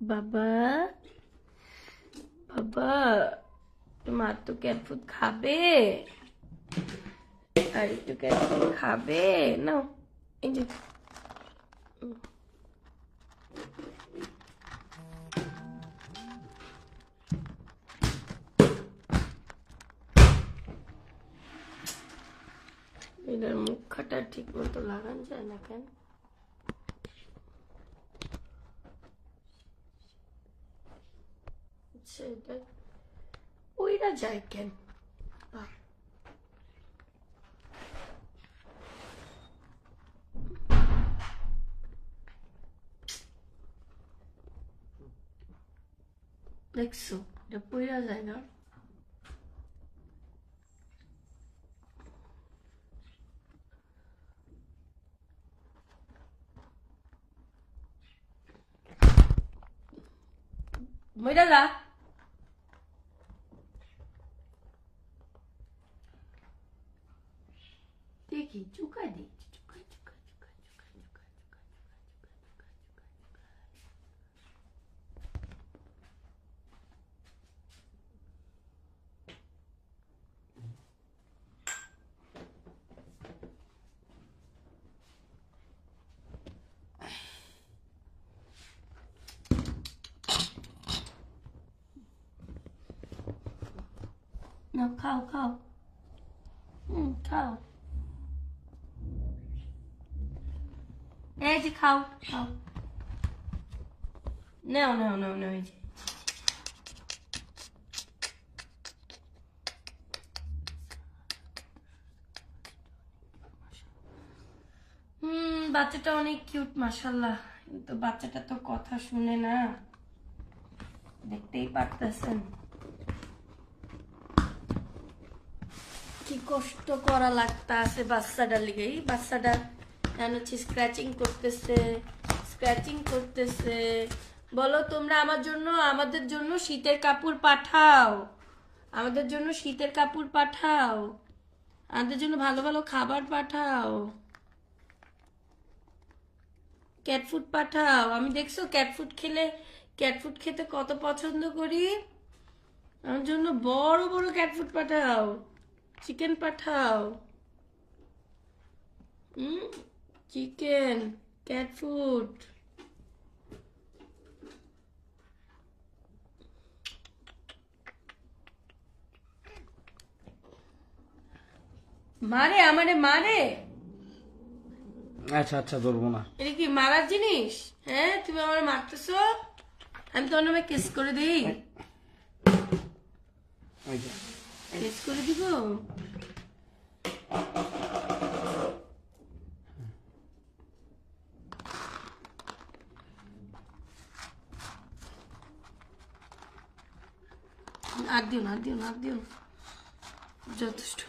বাবা বাবা মা তো ক্যাট ফুড খাবে আর একটু ক্যাট ফুড খাবে নাও এই যে এটার মুখটা ঠিক মতো লাগান যায় না কেন সেটা ওইটা যায় কেন দেখছো এটা পইরা যায় না মইরা যা দেখি চুকাই দেখছি চুকাই চুকাই চুকাই চুকাই চুকাই না খাও খাও খাও এই যে খাও খাও নাও নাও নাও নাও এই যে বাচ্চাটা অনেক কিউট মাশাআল্লাহ কিন্তু বাচ্চাটা তো কথা শুনে না দেখতেই পারতেছেন কি কষ্ট করা লাগতাছে বাচ্চাটার লিগে বাচ্চাটা স্ক্র্যাচিং করতেছে বলো তোমরা আমাদের জন্য শীতের কাপড় পাঠাও আমাদের জন্য ভালো ভালো খাবার পাঠাও ক্যাট ফুড পাঠাও আমি দেখছো ক্যাট ফুড খেতে কত পছন্দ করি আমার জন্য বড় বড় ক্যাট ফুড পাঠাও চিকেন পাঠাও চিকেন ক্যাট ফুড মারে আমারে মারে আচ্ছা আচ্ছা ধরবো না এটা কি মারার জিনিস হ্যাঁ তুমি আমার মারতেছো আমি তোমার নামে কেস করে দিই কেস করে দিব আর দিও যথেষ্ট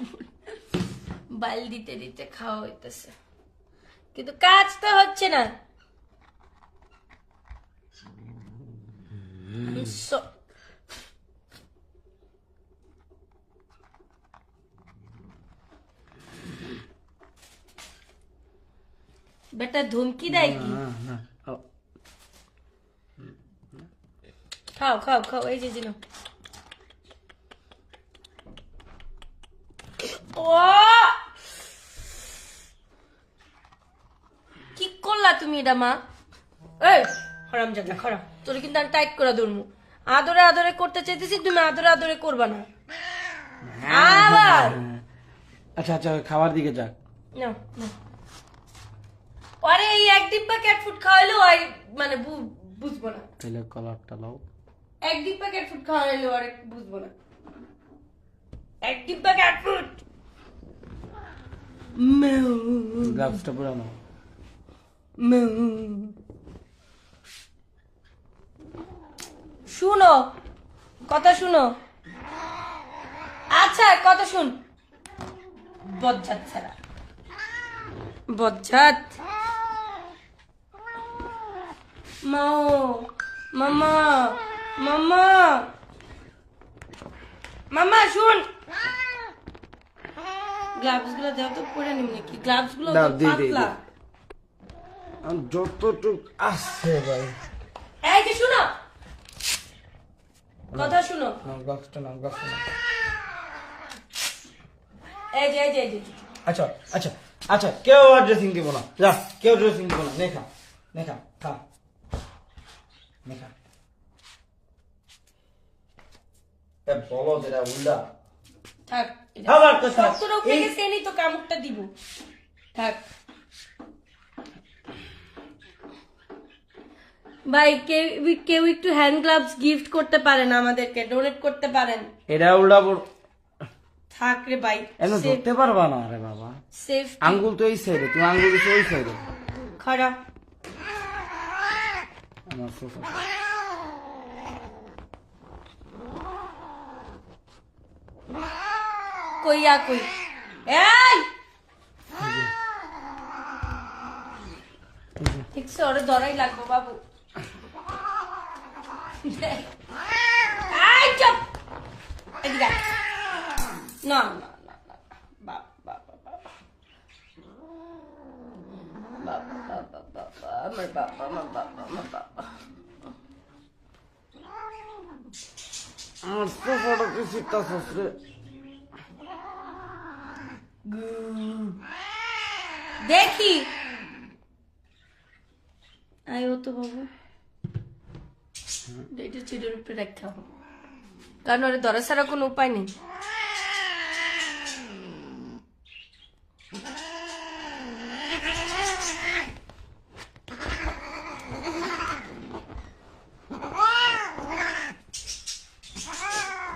বাইল দিতে দিতে খাওয়া হইতেছে কিন্তু কাজ তো হচ্ছে না বেটা ধমকি দেয় কি খাও খাও খাও এই যে জিনো কি করলা তুমি এটা মা এই হারামজাদা খারাপ তোর কিন্তু আমি টাইট করে ধরমু আদরে আদরে করতে চাইতেছি তুমি আদরে আদরে করবা না আবার আচ্ছা আচ্ছা খাবার দিকে যাক না আরে এই এক ডিব্বা ক্যাট ফুড খাওয়াইলো আর মানে বুঝবো না তাহলে কলারটা লাও এক ডিব্বা ক্যাট ফুড খাওয়াইলো আর বুঝবো না এক ডিব্বা ক্যাট ফুড গ্লাভসটা পরে নাও শুনো কথা শুনো আচ্ছা কথা শুন বজ্জাত ছাড়া বজ্জাত মামা মামা মামা শুন গ্লাভস গুলো দাও তো পরে নিবি নাকি গ্লাভস গুলো পাতলা যতটুক আসছে ভাই। এই যে শুনো, কথা শুনো। বক্সটা নাও, বক্সটা নাও। এই যে এই যে এই যে আচ্ছা আচ্ছা আচ্ছা, কেউ আর ড্রেসিং দিব না, যা, কেউ ড্রেসিং দিব না। নেখা নেখা খা, নেখা। বলো যেটা উল্টা থাক, আবার তো থাক। সত্তর উপরে গেছে, এনি তো কামড়টা দিব। থাক ভাই, কেউ একটু হ্যান্ড গ্লাভস গিফট করতে পারেন আমাদেরকে, ডোনেট করতে পারেন। এটা উল্টা বল। থাক রে ভাই, এমন ধরতে পারবা না রে বাবা। সেফ আঙ্গুল তো এই সাইডে, তুমি আঙ্গুল দিছো ওই সাইডে। খারাপ। আমার সোফা কইয়া কই, এই ঠিক আছে, ওরে ধরাই লাগবো বাবু। এই চুপ, এদিকে আয়। না না না না, বাবা বাবা বাবা বাবা বাবা বাবা, আমার বাবা, আমার বাবা, আমার বাবা। আমার সোফাটা কি সিটটা সসরে। দেখি আয়ো তো বাবু, এটা চিড়ের উপরে রাখা, কারণ ওরে ধরা ছাড়া কোনো উপায় নেই।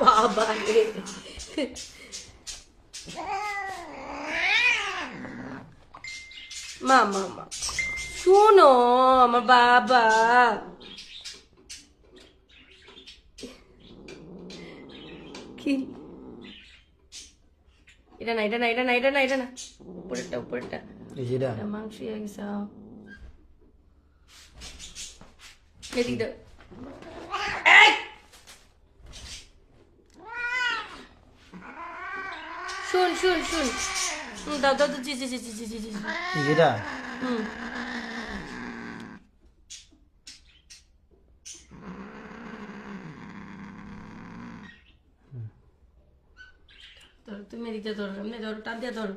বাবা রে, মা মা মা শুনো, আমার বাবা। কি এটা না, এটা না, এটা না, এটা না, এটা না, উপরেরটা উপরেরটা, এই যেটা এটা মাংস হয়ে গেছে। এদিক দাও। এই! শুন শুন শুন, দাও দাও দাও, জি জি জি জি জি জি জি। এই যেটা হুম, ধরো তুমি এদিকে ধরো, এমনি ধরো, টান দিয়ে ধরো,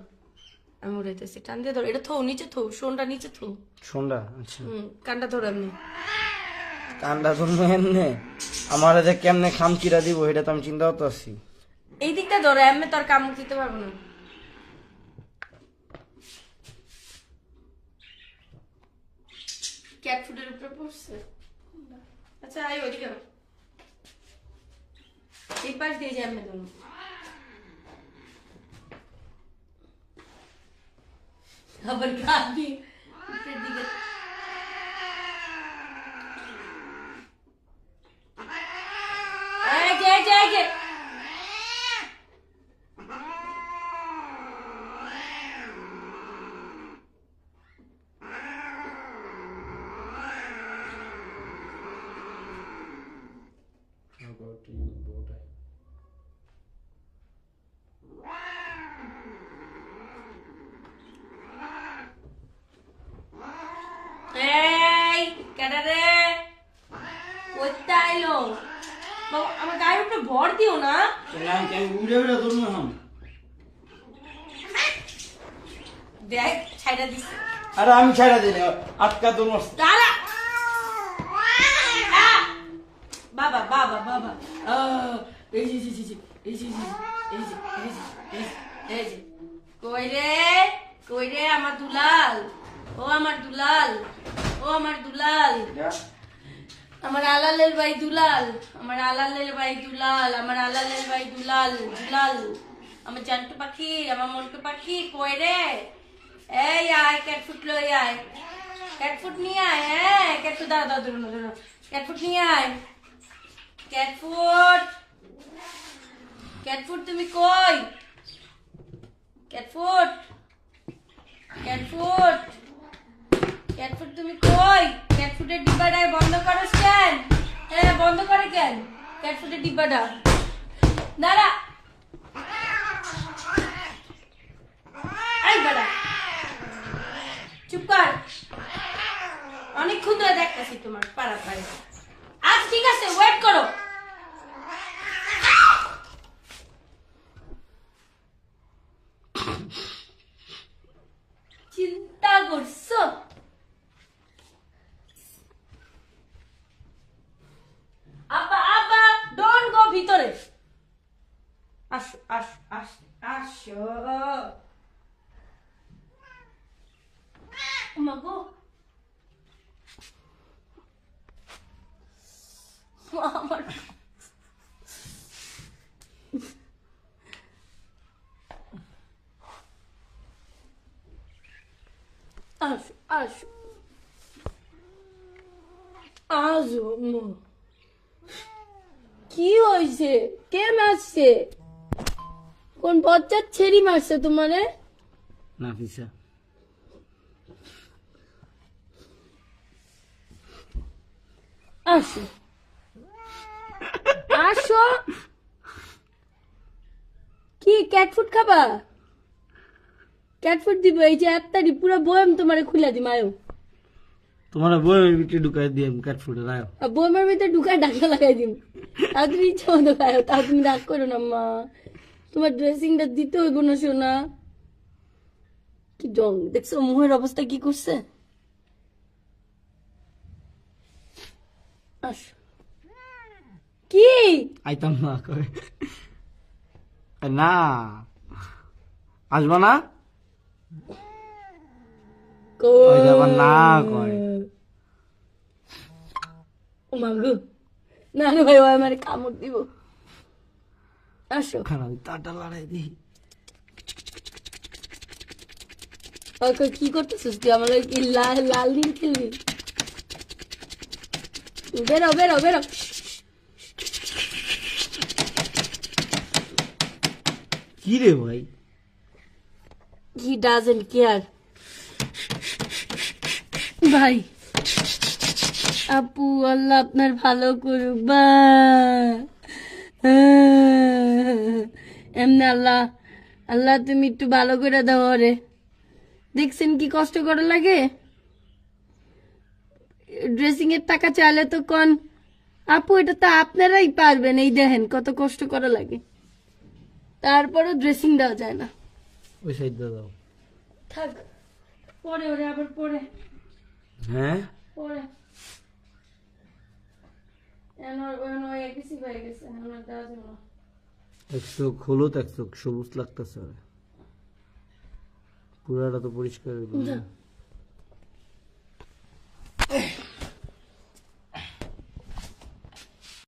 আমি উড়াইতেছি, টান দিয়ে ধরো, এটা থো, নিচে থো, শোনটা নিচে থো। শোনডা। আচ্ছা, কানটা ধরো এমনি। কান্ডা ধরবো এমনে? আমার যে কেমনে খামচিরা দিব এটা তো আমি চিন্তা করতেছি। এই দিকটা ধরো, এমনি তোর কামড় দিতে পারবো না। ক্যাট ফুডের উপরে পড়ছে। আচ্ছা আয় ওদিকে, এই পাশ দিয়ে যাই, এমনি ধরো। আবার কাঁদি উপরের দিকে। এই যে এই যে এই যে, এই কেডা রে, কইতে আইলো? বাবা, আমার গায়ের উপরে ভর দিও না। উড়ে উড়ে ধরবো এখন। দেখ ছাইড়া দিছে। আরে আমি ছাড়া দিই আটকা ধরবো। দাঁড়া। বাবা বাবা বাবা, এই যে এই যে এই যে এই যে এই যে এই যে, কই রে কই রে আমার দুলাল, ও আমার দুলাল, ও আমার দুলাল, আমার আলালের ভাই দুলাল, আমার আলালের ভাই দুলাল, আমার আলালের ভাই দুলাল, দুলাল, আমার জানটু পাখি, আমার মন্টু পাখি, কই রে? এই আয়, ক্যাটফুট লই আয়, ক্যাটফুট নিয়ে আয়। হ্যাঁ ক্যাটফুট, দাঁড়া দাঁড়া, ধরো না ধরো, ক্যাটফুট নিয়ে আয়। ক্যাটফুট, ক্যাটফুট তুমি কই? ক্যাটফুট, ক্যাটফুট, ক্যাটফুট তুমি কই? ক্যাটফুটের ডিব্বাটা বন্ধ করো কেন? হ্যাঁ বন্ধ করে কেন ক্যাটফুটের ডিব্বাটা? দাঁড়া, এই বেড়া চুপ কর। অনেকক্ষণ ধরে দেখতেছি তোমার পাড়াপাড়ি। আজ ঠিক আছে, ওয়েট করো। চিন্তা করছো? আপা আপা, ডোন্ট গো ভিতরে। আসো আসো আসো আসো। মাগো, আমার আসো আসো আসো। কি হয়েছে? কে মারছে? কোন বচ্চার ছেড়ি মারছে তোমারে? নাফিসা। আসো আসো। কি ক্যাট ফুড খাবা? ক্যাট ফুড দিব, এই যে একটারি পুরো বয়ম তোমারে খুলে দিম। আয়ো, তোমার বইয়ের ভিতরে ঢুকাই দিয়ে ক্যাট ফুডের আয়ো। আর বয়মের ভিতরে ঢুকায় ঢাকা লাগাই দিম। আর তুমি ইচ্ছা মতো খাও, তাও তুমি রাগ করো না মা। তোমার ড্রেসিংটা দিতে হইব না সোনা। কি ডং দেখছো, মুহের অবস্থা কি করছে? আসো। কি আইতাম না কয় না, আসবা না? ওই যে আবার না কয়। ও মাগো, না রে ভাই, ও আমার কামড় দিব। আসো। খারাপ তাটা লড়াই দিই। ওকে কি করতেছিস তুই? আমার কি লাল লাল নীল খেলবি? বেরো বেরো বেরো। কি রে ভাই? হি ডাজন্ট কেয়ার ভাই। আপু, আল্লাহ আপনার ভালো করুক বা। এমনি আল্লাহ, আল্লাহ তুমি একটু ভালো করে দাও রে। দেখছেন কি কষ্ট করা লাগে? ড্রেসিং এর টাকা চাইলে তো কোন আপু, এটা তো আপনারাই পারবেন। এই দেখেন কত কষ্ট করা লাগে, তারপরও ড্রেসিং দেওয়া যায় না। ওই সাইড দাও। থাক, পরে ওরে আবার পরে হ্যাঁ পরে হয়ে গেছে, আমার দেওয়া যাবে না। এক চোখ হলুদ, এক চোখ সবুজ লাগতেছে। পুরাটা তো পরিষ্কার।